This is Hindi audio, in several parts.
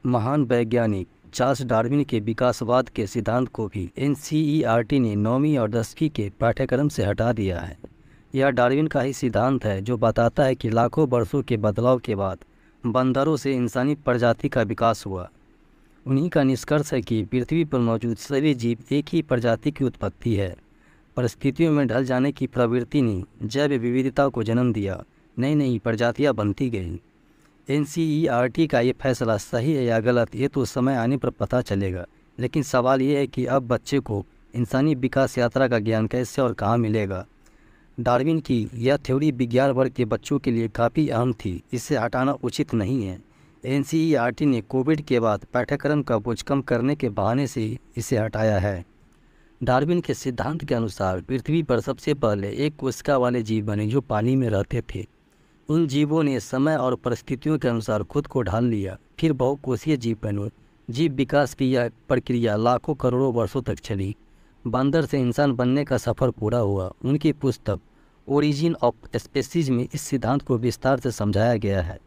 महान वैज्ञानिक चार्ल्स डार्विन के विकासवाद के सिद्धांत को भी एनसीईआरटी ने 9वीं और 10वीं के पाठ्यक्रम से हटा दिया है। यह डार्विन का ही सिद्धांत है जो बताता है कि लाखों वर्षों के बदलाव के बाद बंदरों से इंसानी प्रजाति का विकास हुआ। उन्हीं का निष्कर्ष है कि पृथ्वी पर मौजूद सभी जीव एक ही प्रजाति की उत्पत्ति है। परिस्थितियों में ढल जाने की प्रवृत्ति ने जैव विविधता को जन्म दिया, नई नई प्रजातियाँ बनती गईं। एनसीईआरटी का ये फैसला सही है या गलत, ये तो समय आने पर पता चलेगा, लेकिन सवाल ये है कि अब बच्चे को इंसानी विकास यात्रा का ज्ञान कैसे और कहाँ मिलेगा। डार्विन की यह थ्योरी विज्ञान वर्ग के बच्चों के लिए काफ़ी अहम थी, इसे हटाना उचित नहीं है। एनसीईआरटी ने कोविड के बाद पाठ्यक्रम का बोझ कम करने के बहाने से इसे हटाया है। डार्विन के सिद्धांत के अनुसार पृथ्वी पर सबसे पहले एक कोशिका वाले जीव बने जो पानी में रहते थे। उन जीवों ने समय और परिस्थितियों के अनुसार खुद को ढाल लिया, फिर बहुकोषीय जीव बने। जीव विकास की यह प्रक्रिया लाखों करोड़ों वर्षों तक चली। बंदर से इंसान बनने का सफ़र पूरा हुआ। उनकी पुस्तक ओरिजिन ऑफ स्पीसीज में इस सिद्धांत को विस्तार से समझाया गया है।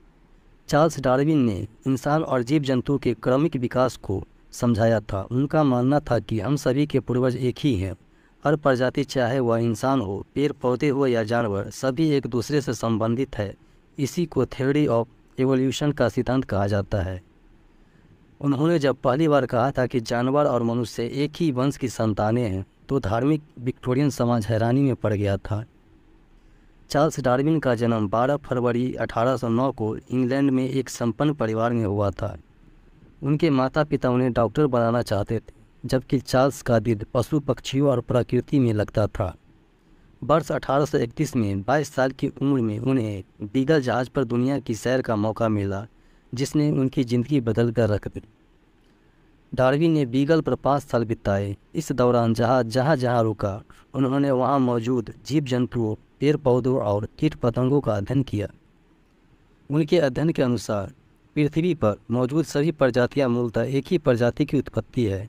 चार्ल्स डार्विन ने इंसान और जीव जंतु के क्रमिक विकास को समझाया था। उनका मानना था कि हम सभी के पूर्वज एक ही हैं। हर प्रजाति, चाहे वह इंसान हो, पेड़ पौधे हो या जानवर, सभी एक दूसरे से संबंधित है। इसी को थ्योरी ऑफ एवोल्यूशन का सिद्धांत कहा जाता है। उन्होंने जब पहली बार कहा था कि जानवर और मनुष्य एक ही वंश की संतानें हैं, तो धार्मिक विक्टोरियन समाज हैरानी में पड़ गया था। चार्ल्स डार्विन का जन्म 12 फरवरी 1809 को इंग्लैंड में एक संपन्न परिवार में हुआ था। उनके माता पिता उन्हें डॉक्टर बनाना चाहते थे, जबकि चार्ल्स का दिल पशु पक्षियों और प्रकृति में लगता था। वर्ष 1831 में 22 साल की उम्र में उन्हें बीगल जहाज़ पर दुनिया की सैर का मौका मिला, जिसने उनकी ज़िंदगी बदल कर रख दी। डार्विन ने बीगल पर 5 साल बिताए। इस दौरान जहाँ जहाँ रुका, उन्होंने वहाँ मौजूद जीव जंतुओं, पेड़ पौधों और कीट पतंगों का अध्ययन किया। उनके अध्ययन के अनुसार पृथ्वी पर मौजूद सभी प्रजातियाँ मूलतः एक ही प्रजाति की उत्पत्ति है।